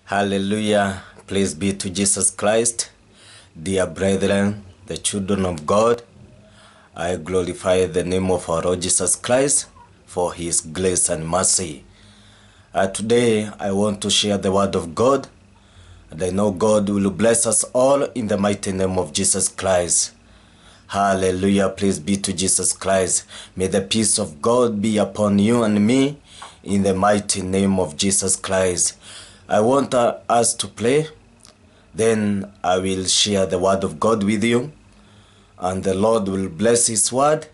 Hallelujah. Praise be to Jesus Christ. Dear brethren, the children of God, I glorify the name of our Lord Jesus Christ for his grace and mercy. Today, I want to share the word of God, and I know God will bless us all in the mighty name of Jesus Christ. Hallelujah. Praise be to Jesus Christ. May the peace of God be upon you and me in the mighty name of Jesus Christ. I want us to pray. Then I will share the word of God with you, and the Lord will bless his word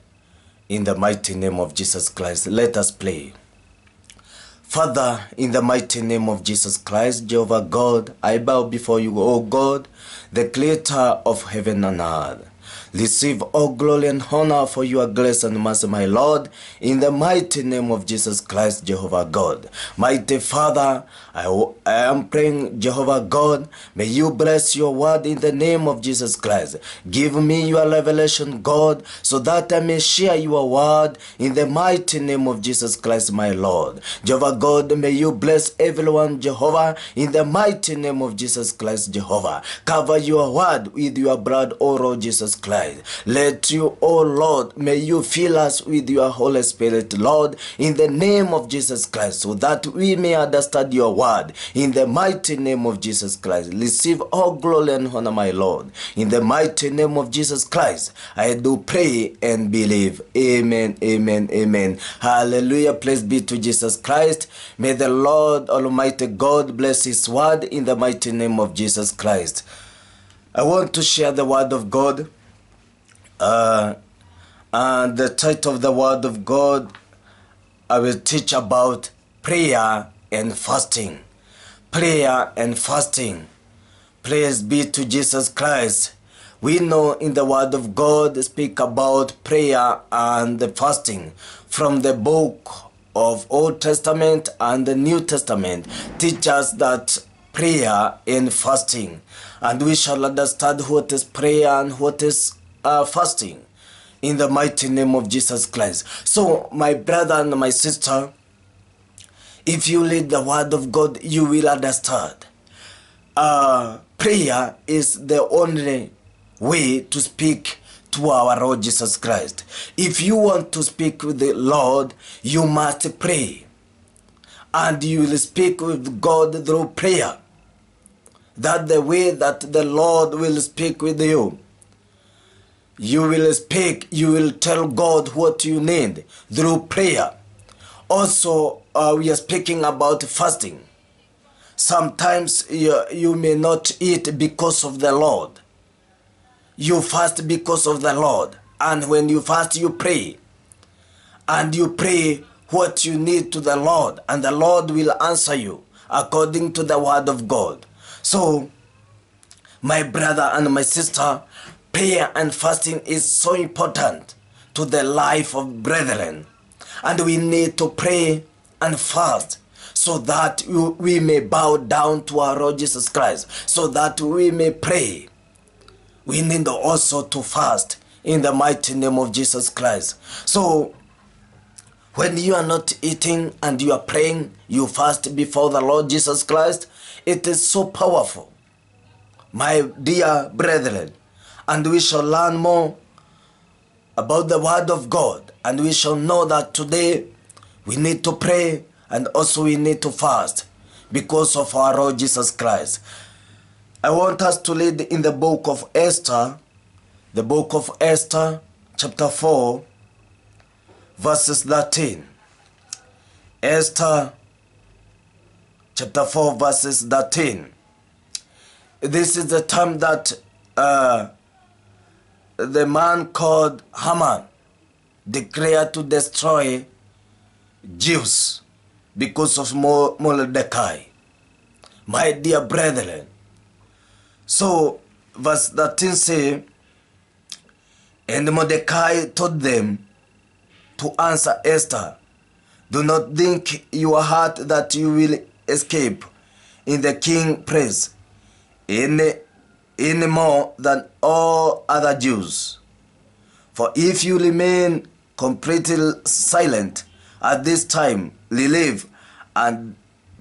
in the mighty name of Jesus Christ. Let us pray. Father, in the mighty name of Jesus Christ, Jehovah God, I bow before you, O God, the creator of heaven and earth. Receive all glory and honor for your grace and mercy, my Lord, in the mighty name of Jesus Christ, Jehovah God. Mighty Father, I am praying, Jehovah God, may you bless your word in the name of Jesus Christ. Give me your revelation, God, so that I may share your word in the mighty name of Jesus Christ, my Lord. Jehovah God, may you bless everyone, Jehovah, in the mighty name of Jesus Christ, Jehovah. Cover your word with your blood, O Lord Jesus Christ. Let you, O Lord, may you fill us with your Holy Spirit, Lord, in the name of Jesus Christ, so that we may understand your word in the mighty name of Jesus Christ. Receive all glory and honor, my Lord. In the mighty name of Jesus Christ, I do pray and believe. Amen, amen, amen. Hallelujah. Praise be to Jesus Christ. May the Lord Almighty God bless his word in the mighty name of Jesus Christ. I want to share the word of God. And the title of the word of God, I will teach about prayer and fasting. Prayer and fasting. Praise be to Jesus Christ. We know in the word of God speak about prayer and the fasting from the book of Old Testament and the New Testament. Teach us that prayer and fasting, and we shall understand what is prayer and what is fasting in the mighty name of Jesus Christ. So my brother and my sister, if you read the word of God, you will understand. Prayer is the only way to speak to our Lord Jesus Christ. If you want to speak with the Lord, you must pray, and you will speak with God through prayer. That's the way that the Lord will speak with you. You will speak, you will tell God what you need through prayer. Also, we are speaking about fasting. Sometimes you may not eat because of the Lord. You fast because of the Lord. And when you fast, you pray. And you pray what you need to the Lord. And the Lord will answer you according to the word of God. So, my brother and my sister, prayer and fasting is so important to the life of brethren. And we need to pray and fast so that we may bow down to our Lord Jesus Christ, so that we may pray. We need also to fast in the mighty name of Jesus Christ. So, when you are not eating and you are praying, you fast before the Lord Jesus Christ, it is so powerful, my dear brethren. And we shall learn more about the word of God. And we shall know that today we need to pray and also we need to fast because of our Lord Jesus Christ. I want us to read in the book of Esther, chapter 4, verses 13. Esther, chapter 4, verses 13. This is the time that the man called Haman declared to destroy Jews because of Mordecai. My dear brethren. So, verse 13 says, and Mordecai told them to answer Esther, do not think your heart that you will escape in the king's praise any more than all other Jews. For if you remain completely silent at this time, relief and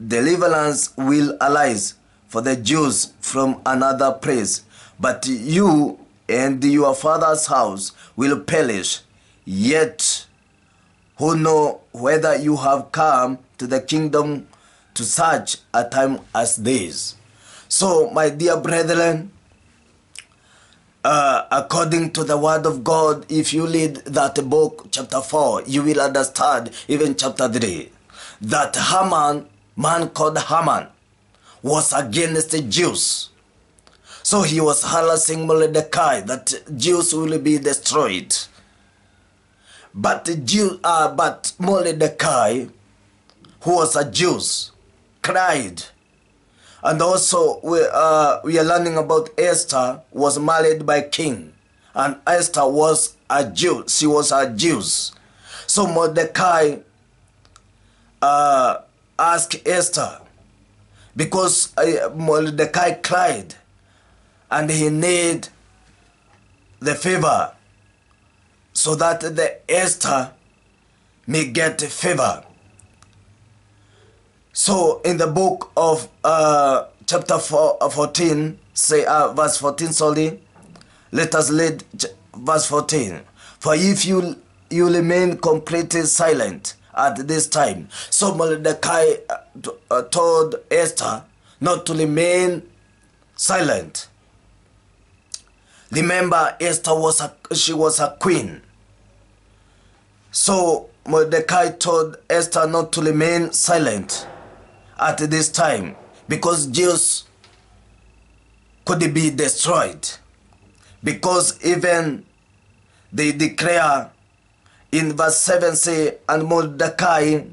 deliverance will arise for the Jews from another place, but you and your father's house will perish. Yet who know whether you have come to the kingdom to such a time as this? So, my dear brethren, according to the word of God, if you read that book, chapter 4, you will understand, even chapter 3, that Haman, man called Haman, was against the Jews. So he was harassing Mordecai that Jews will be destroyed. But Mordecai, who was a Jew, cried. And also we are learning about Esther was married by king, and Esther was a Jew. She was a Jew. So Mordecai asked Esther, because Mordecai cried, and he need the favor so that the Esther may get favor. So in the book of chapter 14, verse 14, sorry, let us read verse 14. For if you remain completely silent at this time. So Mordecai told Esther not to remain silent. Remember, Esther was a queen. So Mordecai told Esther not to remain silent at this time, because Jews could be destroyed. Because even they declare in verse 7 say, and Mordecai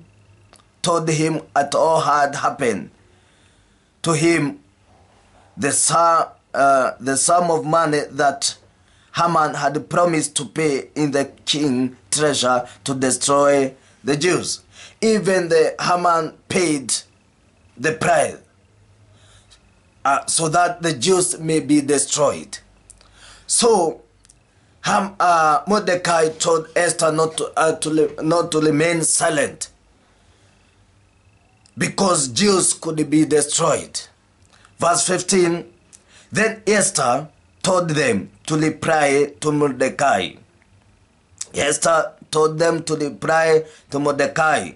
told him at all had happened to him the sum of money that Haman had promised to pay in the king's treasure to destroy the Jews. Even the Haman paid the price so that the Jews may be destroyed. So Mordecai told Esther not to remain silent, because Jews could be destroyed. Verse 15, then Esther told them to reply to Mordecai. Esther told them to reply to Mordecai.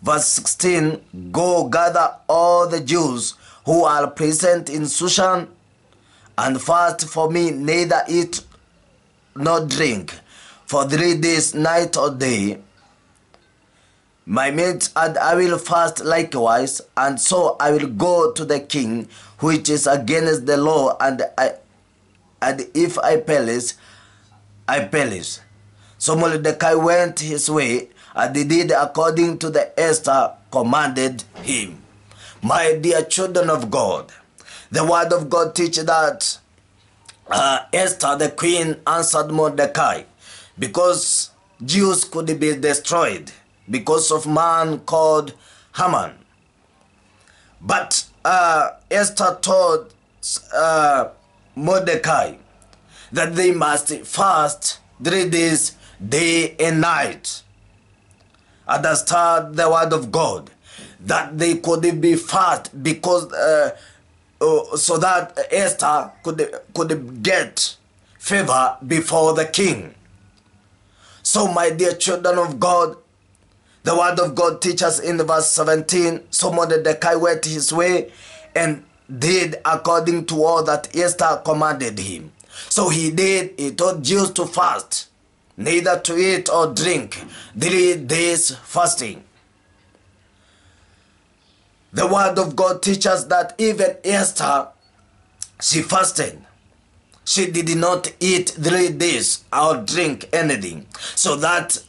Verse 16, go gather all the Jews who are present in Shushan and fast for me, neither eat nor drink for 3 days, night or day. My mates and I will fast likewise, and so I will go to the king, which is against the law, and if I perish, I perish. So Mordecai went his way, and he did according to the Esther commanded him. My dear children of God, the word of God teaches that Esther, the queen, answered Mordecai, because Jews could be destroyed because of man called Haman. But Esther told Mordecai that they must fast 3 days, day and night. Understand the word of God, that they could be fast because so that Esther could get favor before the king. So my dear children of God, the word of God teaches in verse 17, so Mordecai went his way and did according to all that Esther commanded him. So he told Jews to fast, neither to eat or drink, 3 days fasting. The word of God teaches that even Esther, she fasted. She did not eat 3 days or drink anything, so that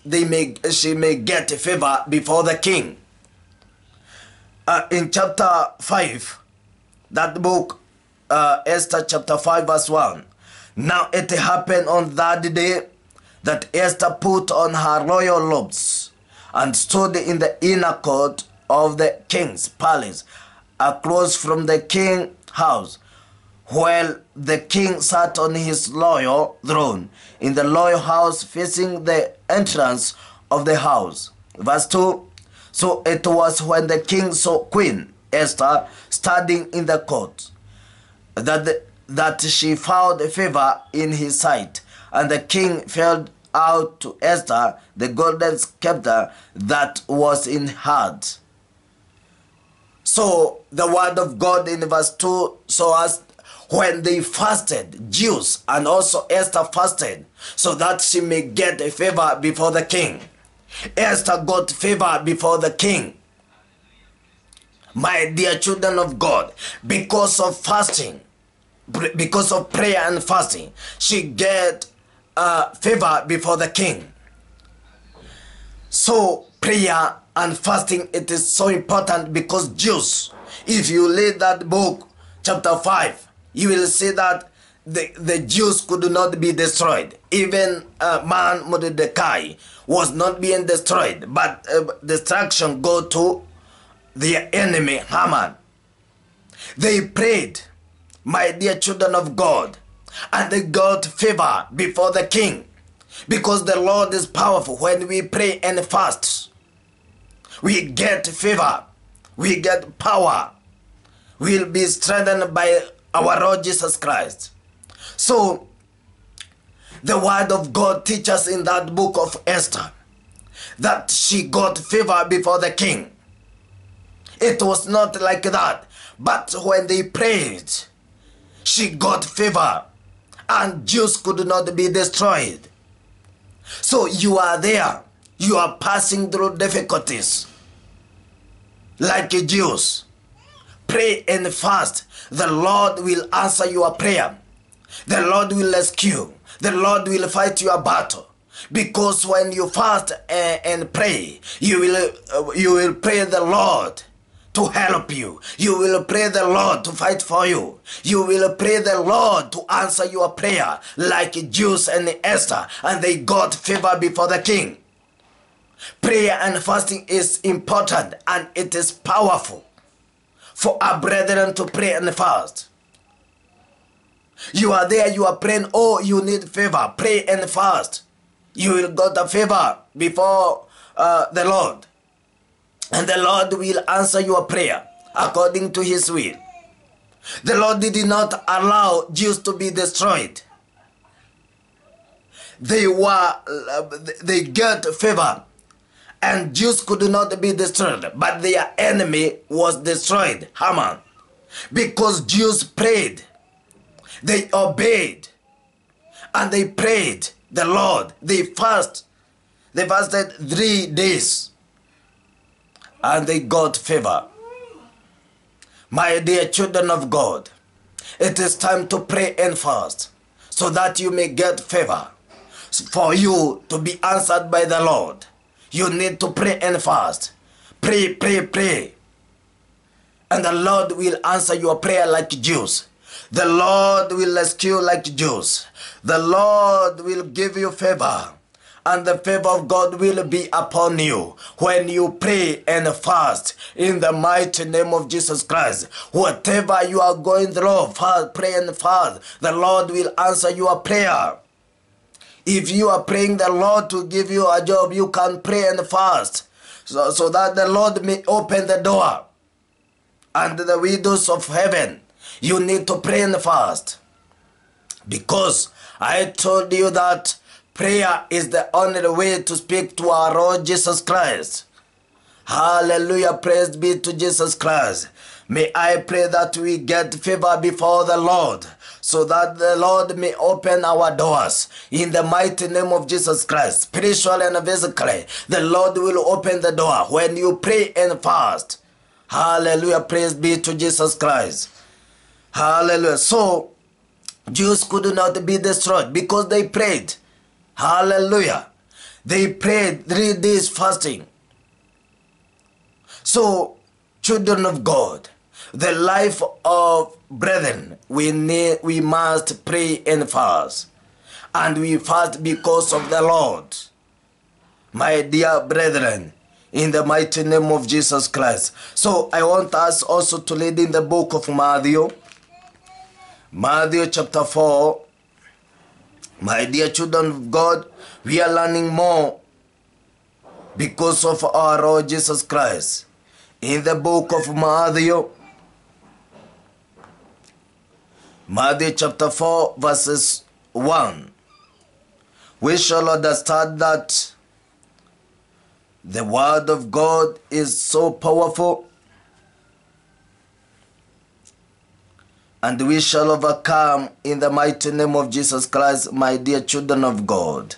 she may get favor before the king. In chapter 5, that book, Esther chapter 5 verse 1. Now it happened on that day that Esther put on her royal robes and stood in the inner court of the king's palace, across from the king's house, while the king sat on his royal throne in the royal house facing the entrance of the house. Verse 2, so it was when the king saw Queen Esther standing in the court, that she found favor in his sight. And the king held out to Esther the golden scepter that was in her heart. So the word of God in verse 2, so as when they fasted, Jews and also Esther fasted, so that she may get a favor before the king. Esther got favor before the king. My dear children of God, because of fasting, because of prayer and fasting, she get favor before the king. So prayer and fasting, it is so important, because Jews, if you read that book, chapter 5, you will see that the Jews could not be destroyed. Even man Mordecai was not being destroyed, but destruction go to their enemy Haman. They prayed, my dear children of God, and they got favor before the king, because the Lord is powerful. When we pray and fast, we get favor, we get power, we'll be strengthened by our Lord Jesus Christ. So the word of God teaches in that book of Esther that she got favor before the king. It was not like that, but when they prayed, she got favor, and Jews could not be destroyed. So you are there, you are passing through difficulties like Jews. Pray and fast. The Lord will answer your prayer. The Lord will rescue. The Lord will fight your battle. Because when you fast and pray, you will pray the Lord to help you. You will pray the Lord to fight for you. You will pray the Lord to answer your prayer, like Jews and Esther, and they got favor before the king. Prayer and fasting is important, and it is powerful for our brethren to pray and fast. You are there, you are praying, oh, you need favor. Pray and fast. You will get a favor before the Lord. And the Lord will answer your prayer according to his will. The Lord did not allow Jews to be destroyed. They got favor, and Jews could not be destroyed, but their enemy was destroyed, Haman. Because Jews prayed, they obeyed, and they prayed the Lord. They fasted 3 days, and they got favor. My dear children of God, it is time to pray and fast, so that you may get favor. For you to be answered by the Lord, you need to pray and fast. Pray, pray, pray. And the Lord will answer your prayer like Jews. The Lord will rescue like Jews. The Lord will give you favor. And the favor of God will be upon you when you pray and fast in the mighty name of Jesus Christ. Whatever you are going through, fast, pray and fast. The Lord will answer your prayer. If you are praying the Lord to give you a job, you can pray and fast so that the Lord may open the door. And the windows of heaven, you need to pray and fast. Because I told you that prayer is the only way to speak to our Lord Jesus Christ. Hallelujah, praise be to Jesus Christ. May I pray that we get favor before the Lord, so that the Lord may open our doors in the mighty name of Jesus Christ. Spiritually and physically, the Lord will open the door when you pray and fast. Hallelujah, praise be to Jesus Christ. Hallelujah. So Jews could not be destroyed because they prayed. Hallelujah. They prayed 3 days fasting. So, children of God, the life of brethren, we must pray and fast. And we fast because of the Lord. My dear brethren, in the mighty name of Jesus Christ. So I want us also to read in the book of Matthew. Matthew chapter 4. My dear children of God, we are learning more because of our Lord Jesus Christ. In the book of Matthew, Matthew chapter 4 verses 1. We shall understand that the word of God is so powerful, and we shall overcome in the mighty name of Jesus Christ, my dear children of God.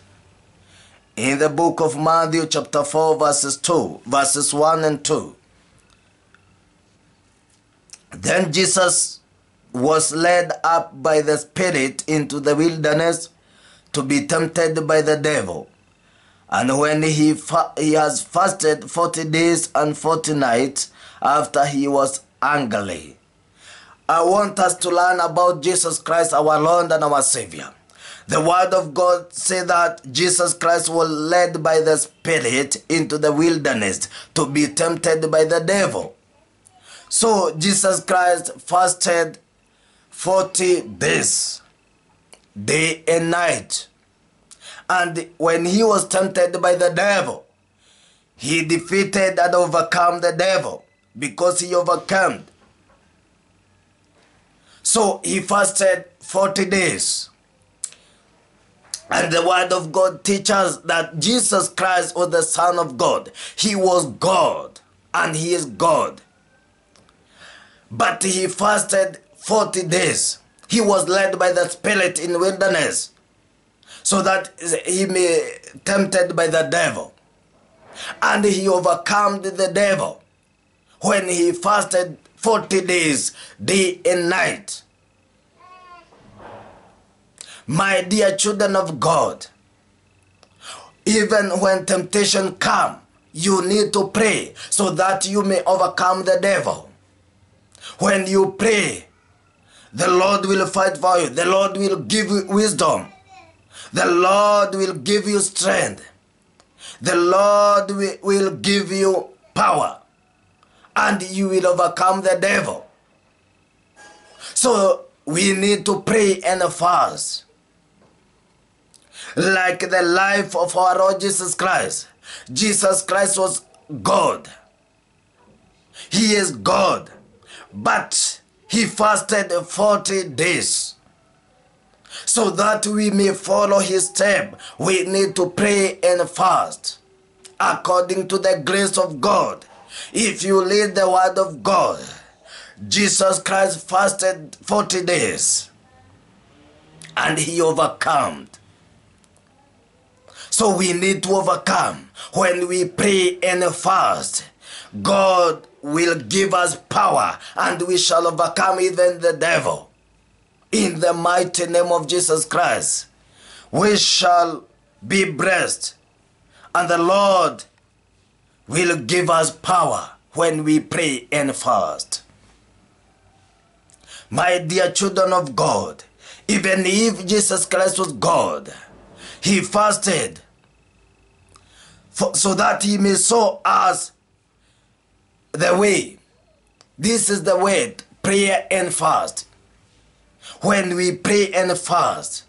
In the book of Matthew chapter 4 verses 1 and 2. Then Jesus was led up by the Spirit into the wilderness to be tempted by the devil. And when he has fasted 40 days and 40 nights, after he was hungry. I want us to learn about Jesus Christ, our Lord and our Savior. The word of God says that Jesus Christ was led by the Spirit into the wilderness to be tempted by the devil. So Jesus Christ fasted 40 days, day and night. And when he was tempted by the devil, he defeated and overcome the devil because he overcame. So he fasted 40 days. And the word of God teaches that Jesus Christ was the Son of God. He was God and he is God. But he fasted 40 days. He was led by the Spirit in wilderness so that he may be tempted by the devil. And he overcame the devil when he fasted 40 days, day and night. My dear children of God, even when temptation comes, you need to pray so that you may overcome the devil. When you pray, the Lord will fight for you. The Lord will give you wisdom. The Lord will give you strength. The Lord will give you power. And you will overcome the devil. So we need to pray and fast. Like the life of our Lord Jesus Christ. Jesus Christ was God. He is God. But he fasted 40 days. So that we may follow his step, we need to pray and fast according to the grace of God. If you read the word of God, Jesus Christ fasted 40 days and he overcame. So we need to overcome. When we pray and fast, God will give us power and we shall overcome even the devil. In the mighty name of Jesus Christ, we shall be blessed and the Lord will give us power when we pray and fast. My dear children of God, even if Jesus Christ was God, he fasted so that he may show us the way. This is the way, prayer and fast. When we pray and fast,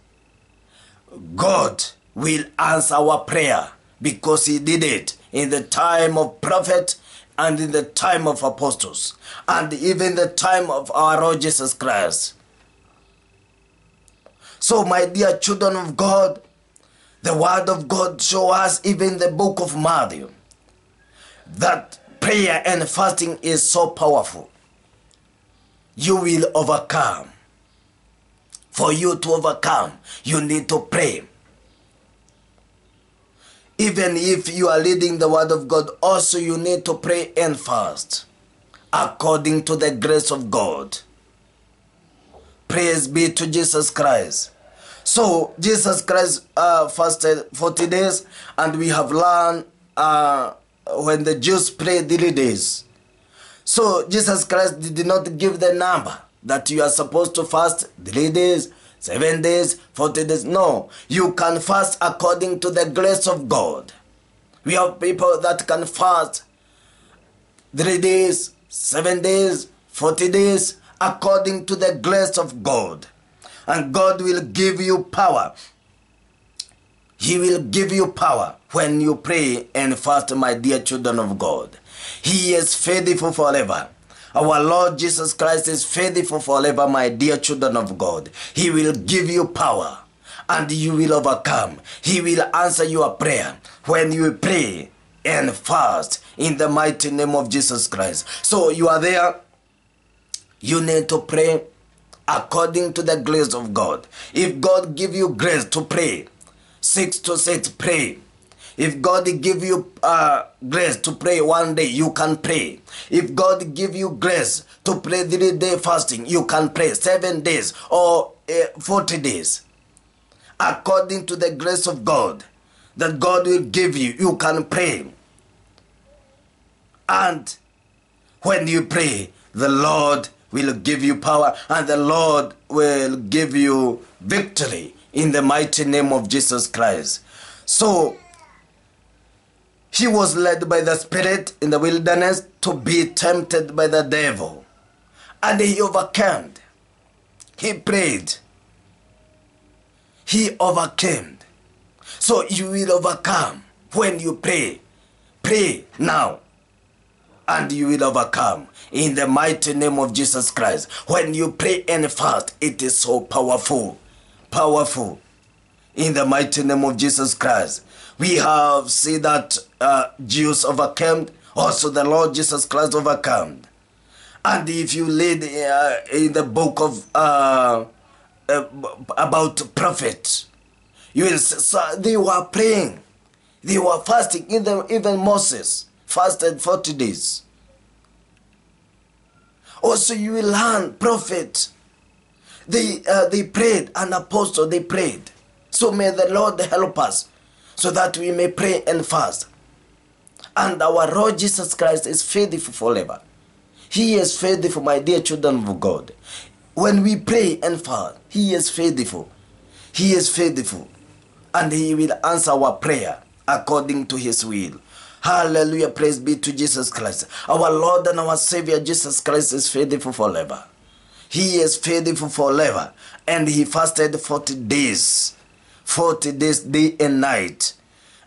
God will answer our prayer because he did it in the time of prophet and in the time of apostles and even the time of our Lord Jesus Christ. So my dear children of God, the word of God shows us even in the book of Matthew that prayer and fasting is so powerful. You will overcome. For you to overcome, you need to pray. Even if you are reading the word of God, also you need to pray and fast according to the grace of God. Praise be to Jesus Christ. So Jesus Christ fasted 40 days, and we have learned when the Jews prayed 3 days. So Jesus Christ did not give the number that you are supposed to fast 3 days, 7 days, 40 days. No, you can fast according to the grace of God. We have people that can fast 3 days, 7 days, 40 days, according to the grace of God. And God will give you power. He will give you power when you pray and fast, my dear children of God. He is faithful forever. Our Lord Jesus Christ is faithful forever, my dear children of God. He will give you power and you will overcome. He will answer your prayer when you pray and fast in the mighty name of Jesus Christ. So you are there. You need to pray according to the grace of God. If God give you grace to pray 6 to 6, pray. If God give you grace to pray one day, you can pray. If God give you grace to pray 3-day fasting, you can pray 7 days or 40 days. According to the grace of God that God will give you, you can pray. And when you pray, the Lord will give you power and the Lord will give you victory in the mighty name of Jesus Christ. So, he was led by the Spirit in the wilderness to be tempted by the devil. And he overcame. He prayed. He overcame. So you will overcome when you pray. Pray now. And you will overcome in the mighty name of Jesus Christ. When you pray and fast, it is so powerful. Powerful. In the mighty name of Jesus Christ. We have seen that Jews overcame. Also the Lord Jesus Christ overcame. And if you read in the book of about prophets, you will see, so they were praying. They were fasting. Even Moses fasted 40 days. Also you will learn prophet. They prayed, and apostle they prayed. So may the Lord help us so that we may pray and fast. And our Lord Jesus Christ is faithful forever. He is faithful, my dear children of God. When we pray and fast, He is faithful. He is faithful. And He will answer our prayer according to His will. Hallelujah, praise be to Jesus Christ. Our Lord and our Savior Jesus Christ is faithful forever. He is faithful forever. And He fasted 40 days. 40 days, day and night.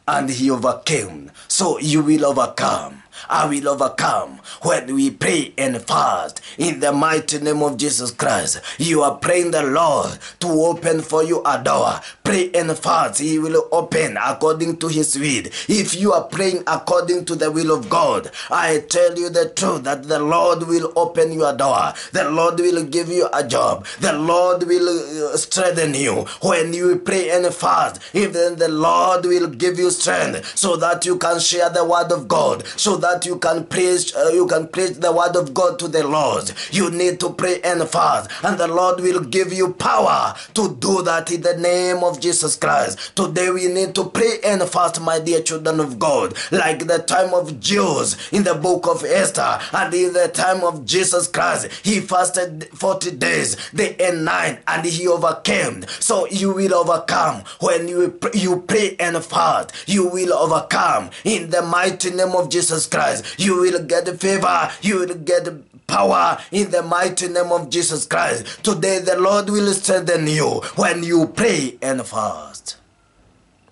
And He overcame. So you will overcome. I will overcome when we pray and fast in the mighty name of Jesus Christ. You are praying the Lord to open for you a door. Pray and fast. He will open according to His will. If you are praying according to the will of God, I tell you the truth that the Lord will open your door. The Lord will give you a job. The Lord will strengthen you. When you pray and fast, even the Lord will give you strength so that you can share the word of God, so that you can preach the word of God to the Lord. You need to pray and fast, and the Lord will give you power to do that in the name of Jesus Christ. Today we need to pray and fast, my dear children of God, like the time of Jews in the book of Esther, and in the time of Jesus Christ. He fasted 40 days, day and night, and he overcame. So you will overcome when you pray and fast. You will overcome in the mighty name of Jesus Christ. You will get favor. You will get power in the mighty name of Jesus Christ. Today the Lord will strengthen you when you pray and fast.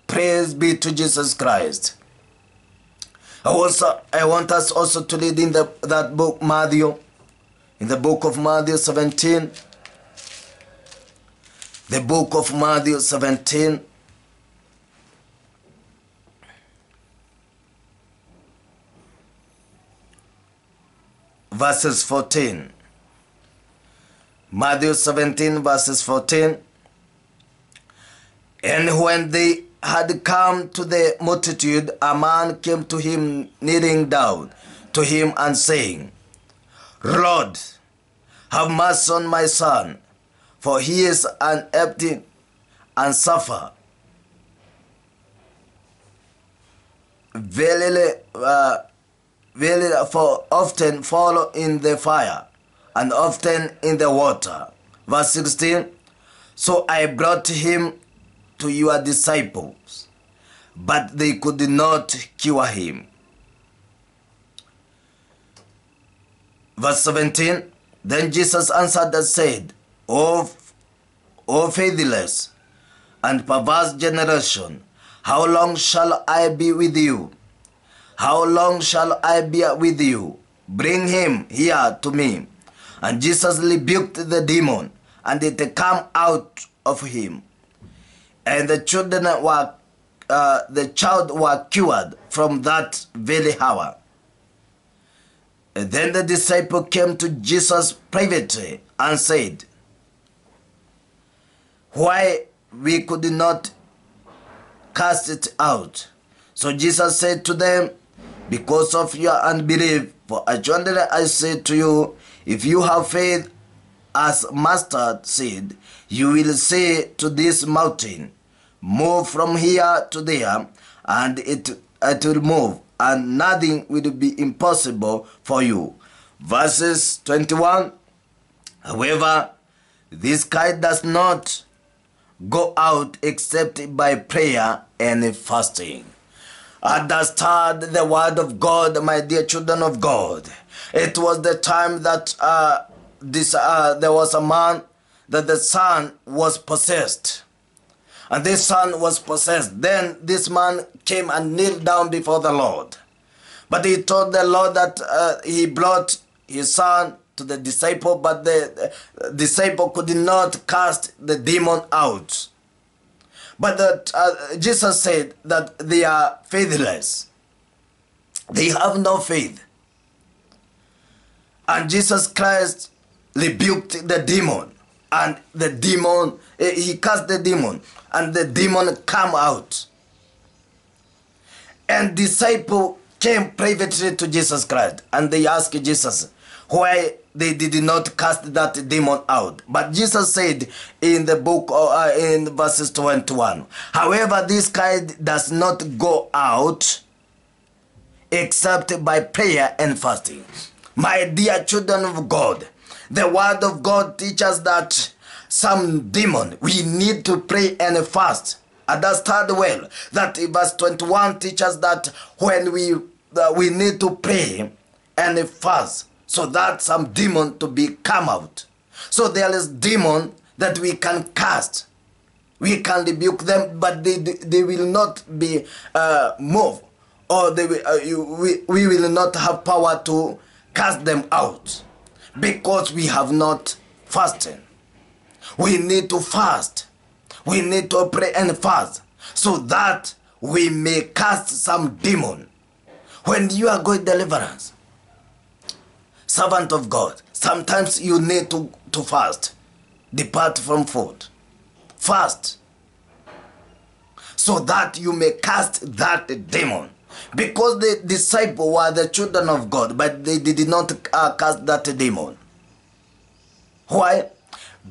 Praise be to Jesus Christ. I want us also to read in that book Matthew, in the book of Matthew 17. The book of Matthew 17. Verses 14. Matthew 17 verses 14. And when they had come to the multitude, a man came to him, kneeling down to him and saying, Lord, have mercy on my son, for he is an empty and suffer. Verily, for often fall in the fire, and often in the water. Verse 16. So I brought him to your disciples, but they could not cure him. Verse 17. Then Jesus answered and said, O faithless and perverse generation, how long shall I be with you? How long shall I be with you? bring him here to me. And Jesus rebuked the demon, and it came out of him. And the child were cured from that very hour. And then the disciple came to Jesus privately and said, why we could not cast it out? So Jesus said to them, because of your unbelief, for assuredly I say to you, if you have faith as mustard seed, you will say to this mountain, move from here to there, and it will move, and nothing will be impossible for you. Verses 21, however, this kind does not go out except by prayer and fasting. Understand the word of God, my dear children of God. It was the time that there was a man that the son was possessed. And this son was possessed. Then this man came and kneeled down before the Lord. But he told the Lord that he brought his son to the disciple, but the disciple could not cast the demon out. But Jesus said that they are faithless. They have no faith. And Jesus Christ rebuked the demon. And the demon, he cast the demon. And the demon came out. And disciple came privately to Jesus Christ. And they asked Jesus why they did not cast that demon out. But Jesus said in the book, in verses 21, however, this kind does not go out except by prayer and fasting. My dear children of God, the word of God teaches that some demon, we need to pray and fast. Understand well that verse 21 teaches that when we need to pray and fast, so that some demon to be come out. So there is demon that we can cast. We can rebuke them, but they will not be moved, or we will not have power to cast them out, because we have not fasted. We need to fast. We need to pray and fast, so that we may cast some demon. When you are going deliverance, servant of God, sometimes you need to fast. Depart from food. Fast. So that you may cast that demon. Because the disciples were the children of God, but they did not cast that demon. Why?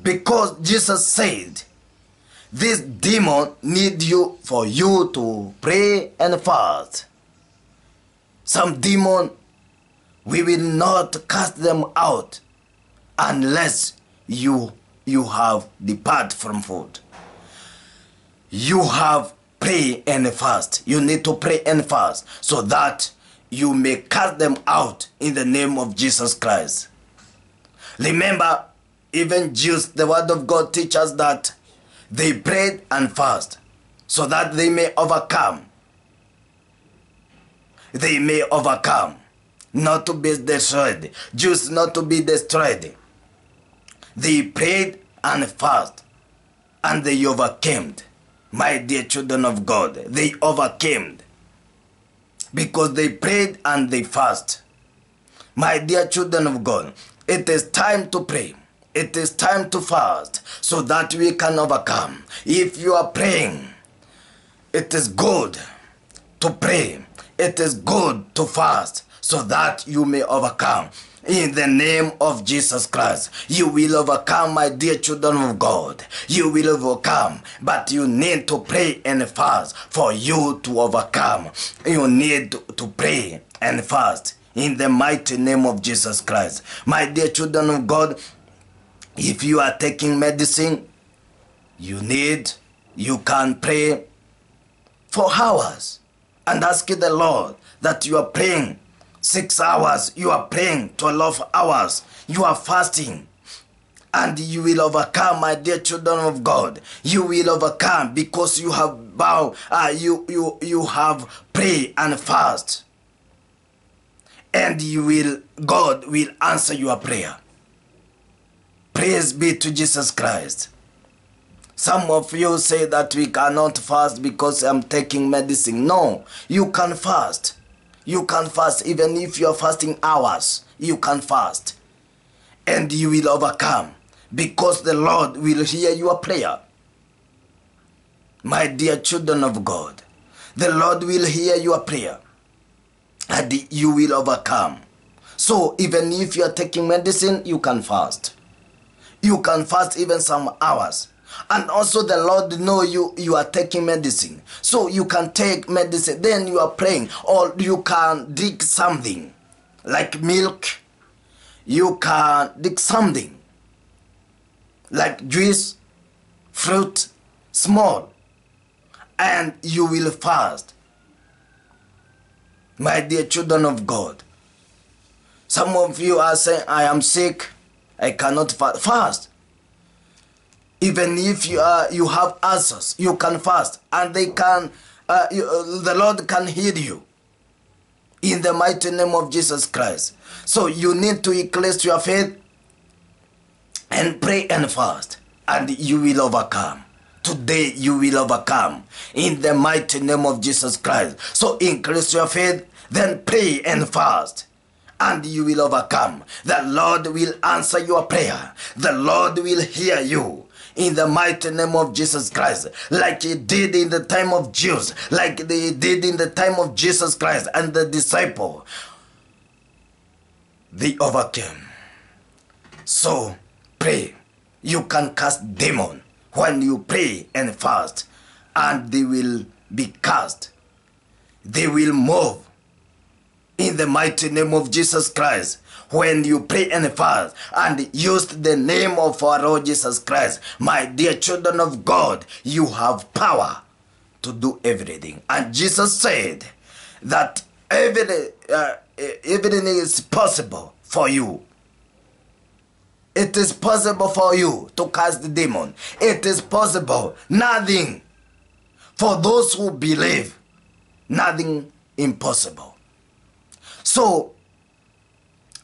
Because Jesus said, this demon need you for you to pray and fast. Some demon, we will not cast them out unless you have departed from food. You have pray and fast. You need to pray and fast so that you may cast them out in the name of Jesus Christ. Remember, even Jews, the word of God teaches that they prayed and fast so that they may overcome. They may overcome. Not to be destroyed. Jews not to be destroyed. They prayed and fast, and they overcame. My dear children of God, they overcame because they prayed and they fast. My dear children of God, it is time to pray. It is time to fast so that we can overcome. If you are praying, it is good to pray. It is good to fast so that you may overcome. In the name of Jesus Christ, you will overcome, my dear children of God. You will overcome, but you need to pray and fast for you to overcome. You need to pray and fast in the mighty name of Jesus Christ. My dear children of God, if you are taking medicine, you can pray for hours and ask the Lord that you are praying 6 hours, you are praying 12 hours, you are fasting, and you will overcome, my dear children of God. You will overcome because you have bowed, you have prayed and fast. and God will answer your prayer. Praise be to Jesus Christ. Some of you say that we cannot fast because I'm taking medicine. No, you can fast. You can fast even if you are fasting hours. You can fast. And you will overcome because the Lord will hear your prayer. My dear children of God, the Lord will hear your prayer and you will overcome. So even if you are taking medicine, you can fast. You can fast even some hours. And also the Lord know you are taking medicine. So you can take medicine, then you are praying. Or you can drink something like milk. You can drink something like juice, fruit, small. And you will fast. My dear children of God. Some of you are saying, I am sick. I cannot fast. Even if you have ulcers, you can fast, and they can. The Lord can heal you. In the mighty name of Jesus Christ. So you need to increase your faith and pray and fast, and you will overcome. Today you will overcome in the mighty name of Jesus Christ. So increase your faith, then pray and fast, and you will overcome. The Lord will answer your prayer. The Lord will hear you. In the mighty name of Jesus Christ, like he did in the time of Jews, like they did in the time of Jesus Christ and the disciple, they overcame. So pray. You can cast demon when you pray and fast, and they will be cast. They will move in the mighty name of Jesus Christ. When you pray and fast and use the name of our Lord Jesus Christ, my dear children of God, you have power to do everything. And Jesus said that everything is possible for you. It is possible for you to cast the demon. It is possible. Nothing. For those who believe, nothing impossible. So,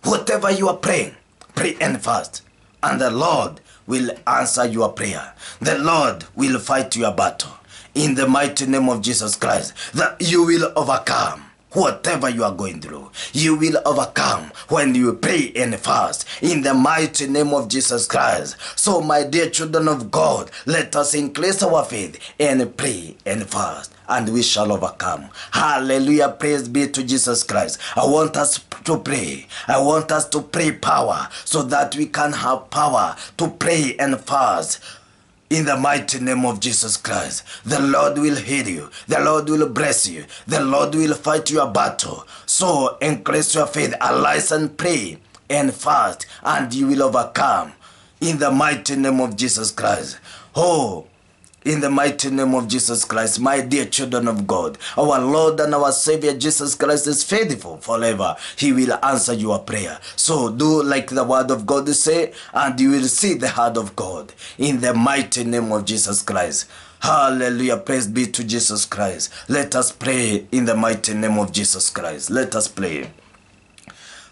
whatever you are praying, pray and fast, and the Lord will answer your prayer. The Lord will fight your battle. In the mighty name of Jesus Christ, that you will overcome. Whatever you are going through, you will overcome when you pray and fast in the mighty name of Jesus Christ. So my dear children of God, let us increase our faith and pray and fast, and we shall overcome. Hallelujah. Praise be to Jesus Christ. I want us to pray. I want us to pray power so that we can have power to pray and fast. In the mighty name of Jesus Christ, the Lord will heal you. The Lord will bless you. The Lord will fight your battle. So increase your faith, arise and pray and fast, and you will overcome. In the mighty name of Jesus Christ. Oh, in the mighty name of Jesus Christ, my dear children of God, our Lord and our Savior Jesus Christ is faithful forever. He will answer your prayer. So do like the word of God say, and you will see the heart of God. In the mighty name of Jesus Christ. Hallelujah. Praise be to Jesus Christ. Let us pray in the mighty name of Jesus Christ. Let us pray.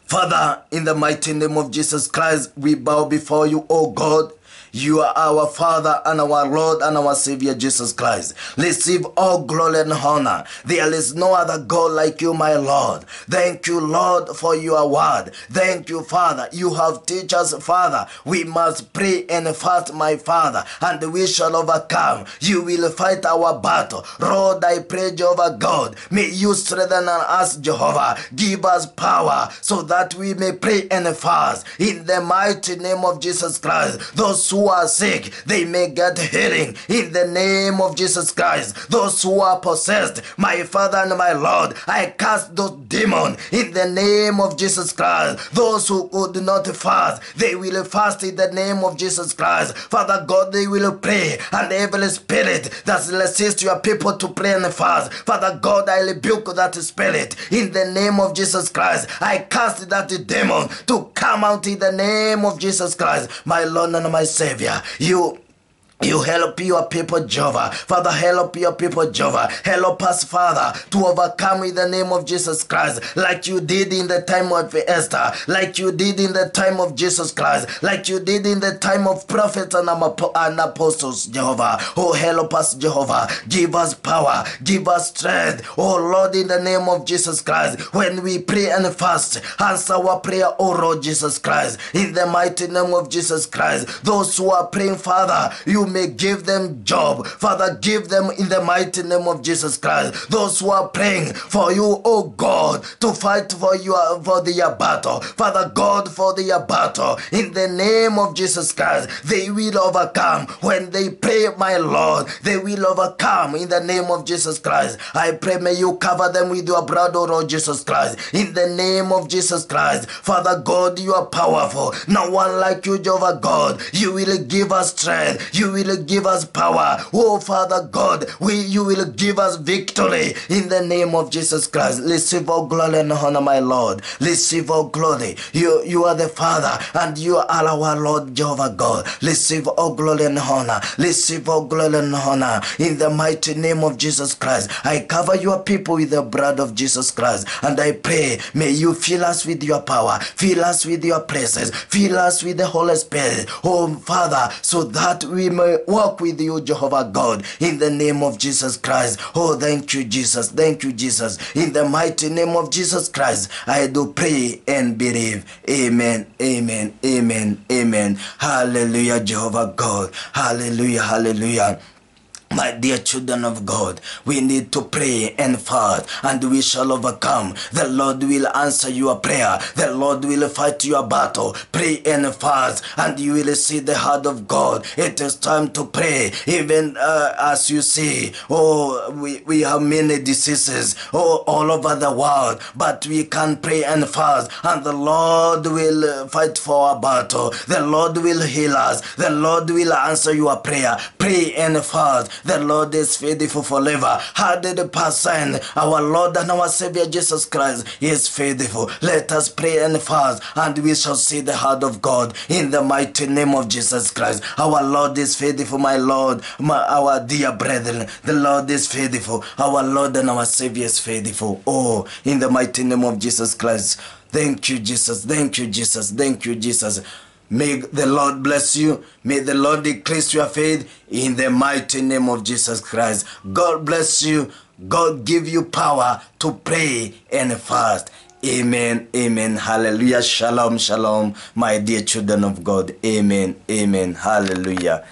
Father, in the mighty name of Jesus Christ, we bow before you, O God. You are our Father and our Lord and our Savior Jesus Christ. Receive all glory and honor. There is no other God like you, my Lord. Thank you, Lord, for your word. Thank you, Father. You have taught us, Father. We must pray and fast, my Father, and we shall overcome. You will fight our battle. Lord, I pray, Jehovah God, may you strengthen us, Jehovah. Give us power so that we may pray and fast. In the mighty name of Jesus Christ, those who are sick, they may get healing in the name of Jesus Christ. Those who are possessed, my Father and my Lord, I cast those demons in the name of Jesus Christ. Those who could not fast, they will fast in the name of Jesus Christ. Father God, they will pray, and every spirit that resists your people to pray and fast, Father God, I rebuke that spirit in the name of Jesus Christ. I cast that demon to come out in the name of Jesus Christ, my Lord and my Savior. You You help your people, Jehovah. Father, help your people, Jehovah. Help us, Father, to overcome in the name of Jesus Christ, like you did in the time of Esther, like you did in the time of Jesus Christ, like you did in the time of prophets and apostles, Jehovah. Oh, help us, Jehovah. Give us power. Give us strength. Oh, Lord, in the name of Jesus Christ, when we pray and fast, answer our prayer, oh, Lord Jesus Christ, in the mighty name of Jesus Christ. Those who are praying, Father, you may give them job. Father, give them in the mighty name of Jesus Christ. Those who are praying for you, oh God, to fight for their battle. Father God, for their battle, in the name of Jesus Christ, they will overcome. When they pray, my Lord, they will overcome in the name of Jesus Christ. I pray, may you cover them with your blood, oh Lord Jesus Christ, in the name of Jesus Christ. Father God, you are powerful. No one like you, Jehovah God. You will give us strength. You will give us power. Oh, Father God, you will give us victory in the name of Jesus Christ. Receive all glory and honor, my Lord. Receive all glory. You are the Father and you are our Lord Jehovah God. Receive all glory and honor. Receive all glory and honor in the mighty name of Jesus Christ. I cover your people with the blood of Jesus Christ, and I pray, may you fill us with your power, fill us with your presence, fill us with the Holy Spirit, oh Father, so that we may walk with you, Jehovah God, in the name of Jesus Christ. Oh, thank you, Jesus. Thank you, Jesus. In the mighty name of Jesus Christ, I do pray and believe. Amen. Amen. Amen. Amen. Hallelujah, Jehovah God. Hallelujah. Hallelujah. My dear children of God, we need to pray and fast, and we shall overcome. The Lord will answer your prayer. The Lord will fight your battle. Pray and fast, and you will see the heart of God. It is time to pray. Even as you see, we have many diseases all over the world, but we can pray and fast, and the Lord will fight for our battle. The Lord will heal us. The Lord will answer your prayer. Pray and fast. The Lord is faithful forever. 100%. Our Lord and our Savior Jesus Christ is faithful. Let us pray and fast, and we shall see the heart of God in the mighty name of Jesus Christ. Our Lord is faithful, my Lord, our dear brethren. The Lord is faithful. Our Lord and our Savior is faithful. Oh, in the mighty name of Jesus Christ. Thank you, Jesus. Thank you, Jesus. Thank you, Jesus. May the Lord bless you. May the Lord increase your faith in the mighty name of Jesus Christ. God bless you. God give you power to pray and fast. Amen. Amen. Hallelujah. Shalom. Shalom. My dear children of God. Amen. Amen. Hallelujah.